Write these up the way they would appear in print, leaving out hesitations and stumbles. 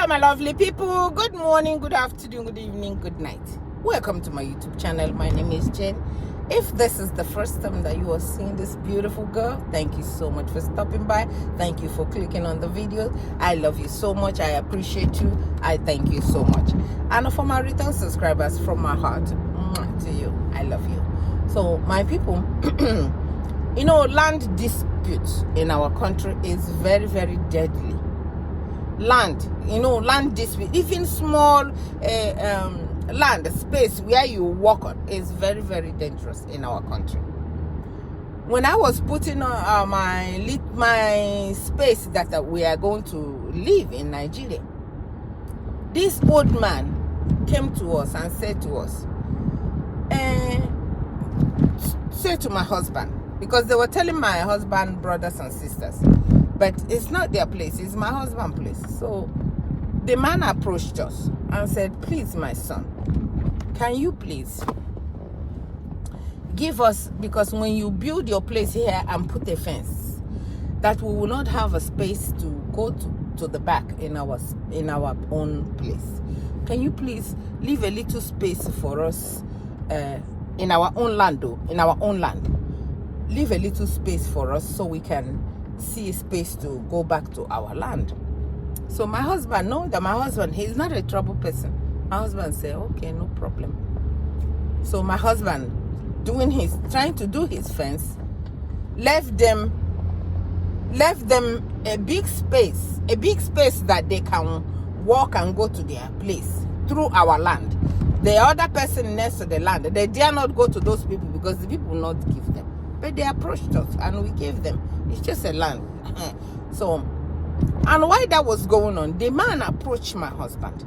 Hello my lovely people, good morning, good afternoon, good evening, good night. Welcome to my YouTube channel. My name is Jen. If this is the first time that you are seeing this beautiful girl, thank you so much for stopping by. Thank you for clicking on the video. I love you so much. I appreciate you. I thank you so much. And for my return subscribers, from my heart to you, I love you. So my people, land disputes in our country is very, very deadly. Land dispute, even small land space where you walk on, is very, very dangerous in our country. When I was putting on my space that we are going to live in Nigeria, this old man came to us and said to us, say to my husband, because they were telling my husband brothers and sisters, but it's not their place, it's my husband's place. So the man approached us and said, please, my son, can you please give us, because when you build your place here and put a fence, that we will not have a space to go to the back in our own place. Can you please leave a little space for us in our own land, though, in our own land? Leave a little space for us so we can see a space to go back to our land. So my husband, he's not a trouble person. My husband said, okay, no problem. So my husband, trying to do his fence, left them a big space that they can walk and go to their place through our land. The other person next to the land, they dare not go to those people because the people will not give them. But they approached us and we gave them. It's just a land. So, and while that was going on, the man approached my husband.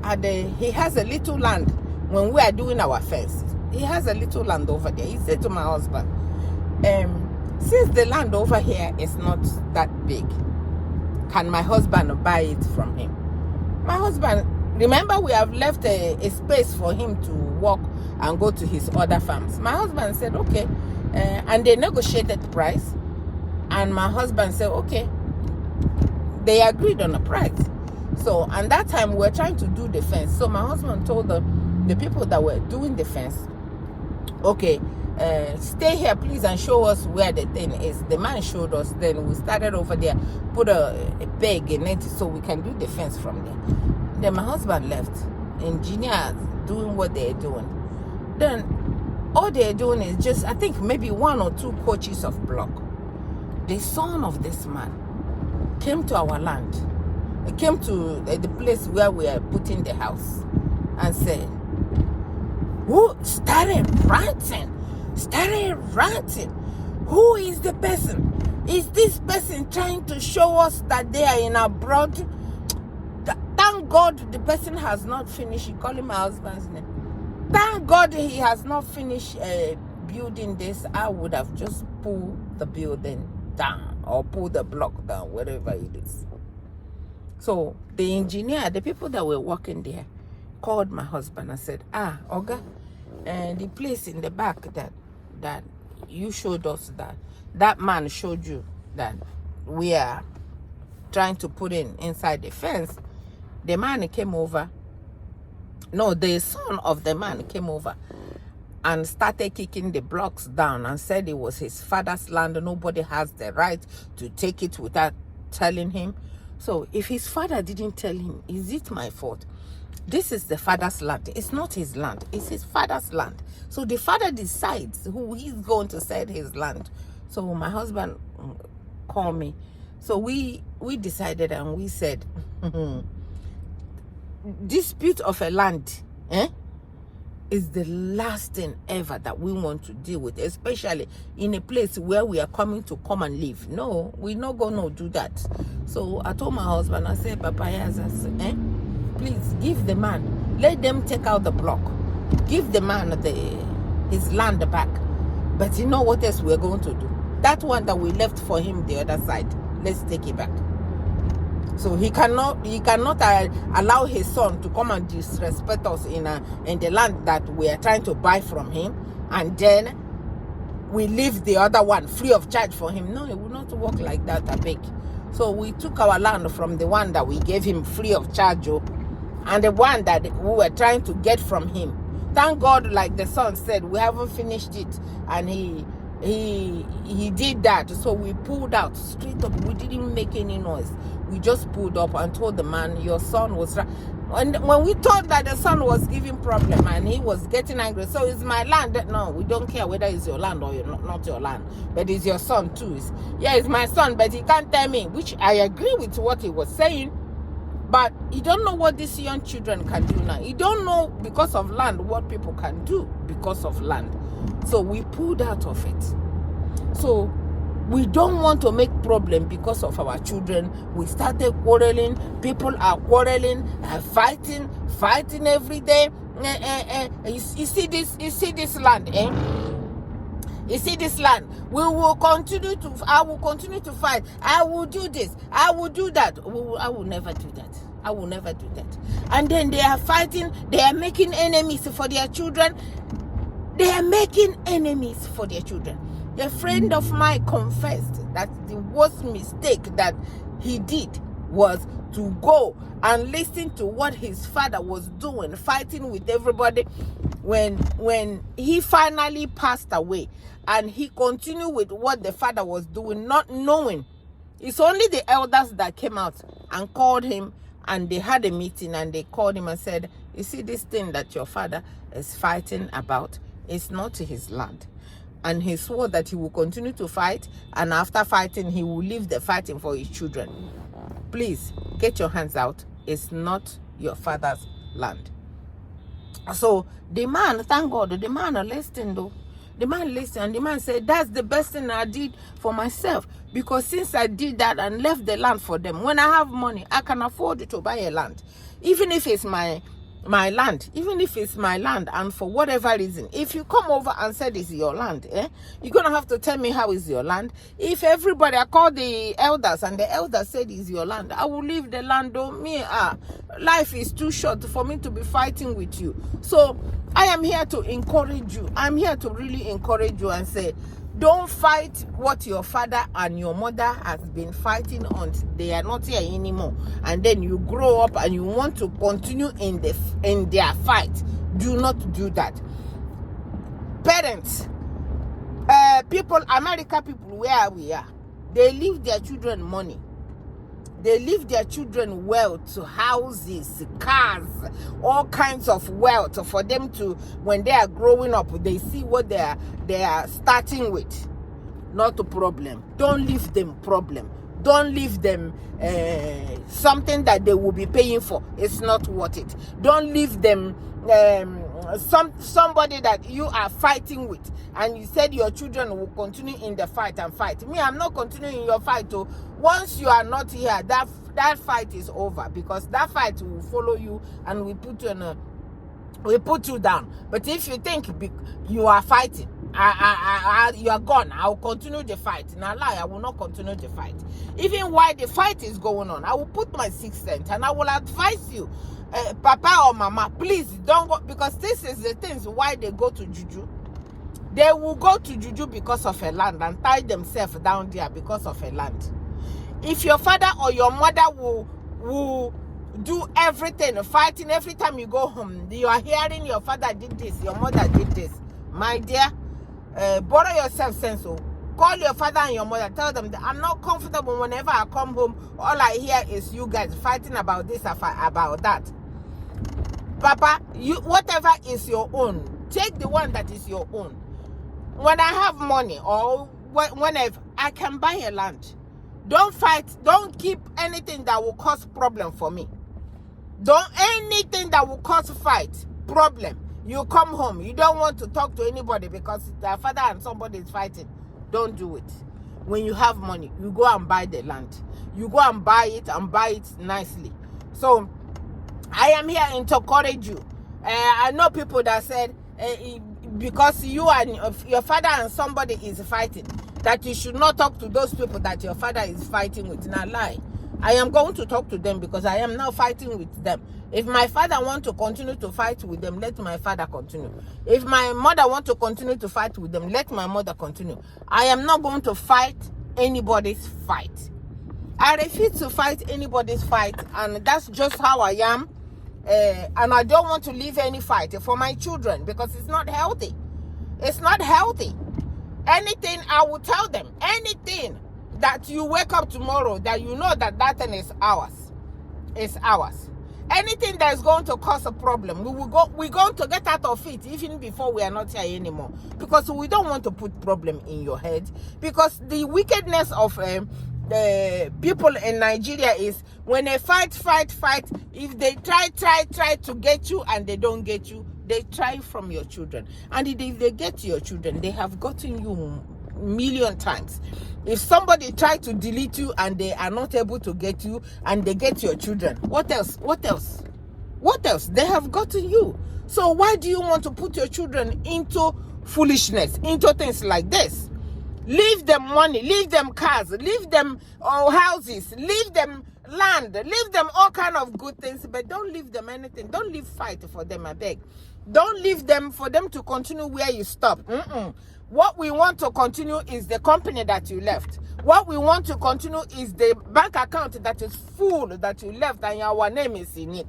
And he has a little land. When we are doing our fence, he has a little land over there. He said to my husband, since the land over here is not that big, can my husband buy it from him? My husband, remember, we have left a space for him to walk and go to his other farms. My husband said, okay. And they negotiated the price. And my husband said, okay. They agreed on a price. So, and that time we were trying to do the fence. So my husband told the people that were doing the fence, okay, stay here please and show us where the thing is. The man showed us. Then we started over there, put a peg in it so we can do the fence from there. Then my husband left. Engineers doing what they're doing. Then all they're doing is just, I think, maybe 1 or 2 coaches of block. The son of this man came to our land. He came to the place where we are putting the house and said, who started ranting? Who is the person? Is this person trying to show us that they are in abroad? Thank God the person has not finished. He called him my husband's name. Thank God he has not finished building this. I would have just pulled the building down or pulled the block down, wherever it is. So the engineer, the people that were working there, called my husband and said, Oga, the place in the back that you showed us, that man showed you that we are trying to put inside the fence, the man came over. No, the son of the man came over and started kicking the blocks down and said it was his father's land. Nobody has the right to take it without telling him. So if his father didn't tell him, is it my fault? This is the father's land. It's not his land. It's his father's land. So the father decides who he's going to sell his land. So my husband called me. So we decided and we said, dispute of a land is the last thing ever that we want to deal with, especially in a place where we are coming to come and live. No, we're not going to do that. So I told my husband, I said, Papa, please give the man, let them take out the block, give the man his land back. But you know what else we're going to do? That one that we left for him the other side, let's take it back. So he cannot allow his son to come and disrespect us in the land that we are trying to buy from him, and then we leave the other one free of charge for him. No, it will not work like that, I beg. So we took our land from the one that we gave him free of charge, and the one that we were trying to get from him. Thank God, like the son said, we haven't finished it, and he did that. So we pulled out straight up. We didn't make any noise. We just pulled up and told the man, your son was right. And when we told that the son was giving problem and he was getting angry, so it's my land. No, we don't care whether it's your land or not your land, but it's your son too. It's my son, but he can't tell me, which I agree with what he was saying. But you don't know what these young children can do now. You don't know, because of land, what people can do because of land. So we pulled out of it. So we don't want to make problem because of our children. We started quarreling. People are quarreling, fighting every day. You see this land, eh? You see this land. I will continue to fight. I will do this. I will do that. I will never do that. I will never do that. And then they are fighting. They are making enemies for their children. They are making enemies for their children. A friend of mine confessed that the worst mistake that he did was to go and listen to what his father was doing, fighting with everybody, when he finally passed away, and he continued with what the father was doing, not knowing. It's only the elders that came out and called him, and they had a meeting, and they called him and said, you see, this thing that your father is fighting about is not his land. And he swore that he will continue to fight, and after fighting, he will leave the fighting for his children. Please, get your hands out. It's not your father's land. So the man, thank God, the man listened though. The man listened, and the man said, that's the best thing I did for myself. Because since I did that and left the land for them, when I have money, I can afford to buy a land. Even if it's my land, and for whatever reason, if you come over and said it's your land, you're gonna have to tell me how is your land. If everybody, I called the elders, and the elders said it's your land, I will leave the land. Life is too short for me to be fighting with you. So I am here to encourage you. I'm here to really encourage you and say, don't fight what your father and your mother has been fighting on. They are not here anymore. And then you grow up and you want to continue in their fight. Do not do that. Parents, America people, where we are, they leave their children money. They leave their children wealth, houses, cars, all kinds of wealth for them to, when they are growing up, they see what they are starting with. Not a problem. Don't leave them problem. Don't leave them something that they will be paying for. It's not worth it. Don't leave them somebody that you are fighting with, and you said your children will continue in the fight and fight. Me, I'm not continuing your fight. So once you are not here, that fight is over, because that fight will follow you, and we put you down. But if you think you are fighting, you are gone, I will continue the fight. Now lie, I will not continue the fight. Even while the fight is going on, I will put my 6 cents, and I will advise you, Papa or Mama, please don't go, because this is the things why they go to juju. They will go to juju because of a land and tie themselves down there because of a land. If your father or your mother will do everything, fighting every time you go home, you are hearing your father did this, your mother did this, my dear, borrow yourself sense. Call your father and your mother, tell them that I'm not comfortable whenever I come home. All I hear is you guys fighting about this, about that. Papa, whatever is your own, take the one that is your own. When I have money, or whenever, I can buy a land. Don't fight. Don't keep anything that will cause problem for me. Anything that will cause fight, problem. You come home, you don't want to talk to anybody because their father and somebody is fighting. Don't do it. When you have money, you go and buy the land. You go and buy it nicely. So I am here to encourage you. I know people that said, because you and your father and somebody is fighting, that you should not talk to those people that your father is fighting with. Now lie. I am going to talk to them because I am now fighting with them. If my father wants to continue to fight with them, let my father continue. If my mother wants to continue to fight with them, let my mother continue. I am not going to fight anybody's fight. I refuse to fight anybody's fight, and that's just how I am. And I don't want to leave any fight for my children because it's not healthy. It's not healthy. Anything, I will tell them. Anything that you wake up tomorrow that you know that thing is ours. It's ours. Anything that is going to cause a problem, we're going to get out of it even before we are not here anymore. Because we don't want to put problem in your head. Because the wickedness of people in Nigeria is when they fight, if they try to get you and they don't get you, they try from your children. And if they get to your children, they have gotten you million times. If somebody try to delete you and they are not able to get you and they get your children, what else? They have gotten you. So why do you want to put your children into foolishness, into things like this? Leave them money, leave them cars, leave them houses, leave them land, leave them all kind of good things, but don't leave them anything. Don't leave fight for them, I beg. Don't leave them for them to continue where you stop. What we want to continue is the company that you left. What we want to continue is the bank account that is full that you left and our name is in it.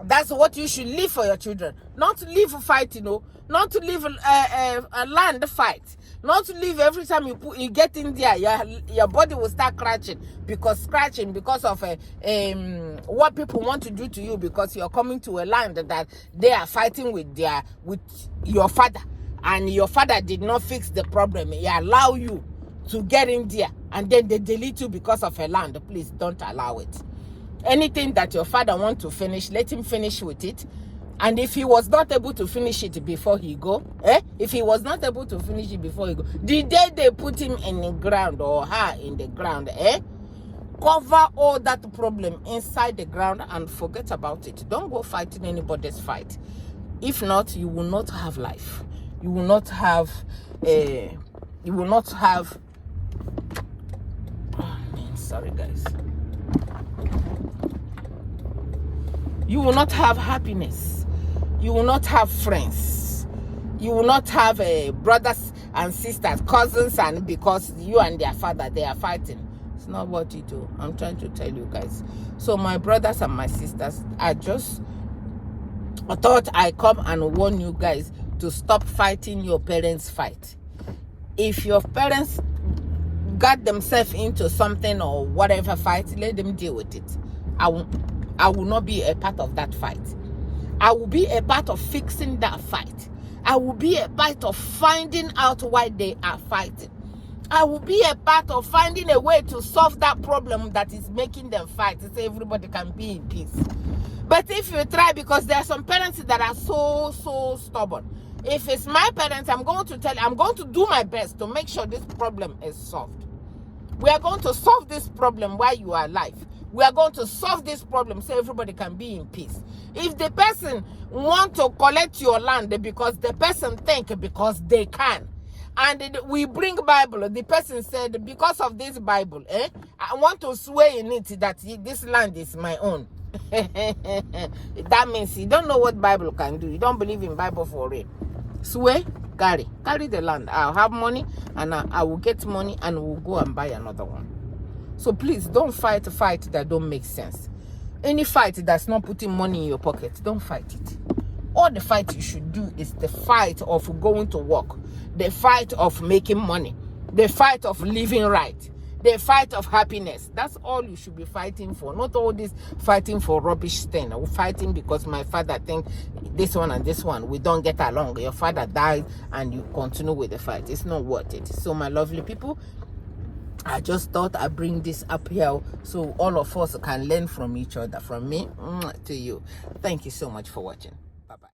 That's what you should leave for your children. Not to leave a fight, not to leave a land fight. Not to leave every time you get in there, your body will start scratching because of what people want to do to you because you're coming to a land that they are fighting with your father. And your father did not fix the problem. He allow you to get in there and then they delete you because of a land. Please don't allow it. Anything that your father wants to finish, let him finish with it. And if he was not able to finish it before he go, the day they put him in the ground or her in the ground, cover all that problem inside the ground and forget about it. Don't go fighting anybody's fight. If not, you will not have life. You will not have sorry guys. You will not have happiness. You will not have friends. You will not have brothers and sisters, cousins, and because you and their father, they are fighting. It's not what you do. I'm trying to tell you guys. So my brothers and my sisters, I thought I come and warn you guys to stop fighting your parents' fight. If your parents got themselves into something or whatever fight, let them deal with it. I will not be a part of that fight. I will be a part of fixing that fight. I will be a part of finding out why they are fighting. I will be a part of finding a way to solve that problem that is making them fight so everybody can be in peace. But if you try, because there are some parents that are so stubborn. If it's my parents, I'm going to do my best to make sure this problem is solved. We are going to solve this problem while you are alive. We are going to solve this problem so everybody can be in peace. If the person want to collect your land because the person think because they can, and we bring Bible, the person said, because of this Bible, I want to swear in it that this land is my own. That means you don't know what Bible can do. You don't believe in Bible for real. Swear, carry the land. I'll have money and I will get money and we'll go and buy another one. So please don't fight a fight that don't make sense. Any fight that's not putting money in your pocket, don't fight it. All the fight you should do is the fight of going to work, the fight of making money, the fight of living right, the fight of happiness. That's all you should be fighting for. Not all this fighting for rubbish thing. We're fighting because my father thinks this one and this one, we don't get along. Your father died and you continue with the fight. It's not worth it. So my lovely people, I just thought I'd bring this up here so all of us can learn from each other. From me to you. Thank you so much for watching.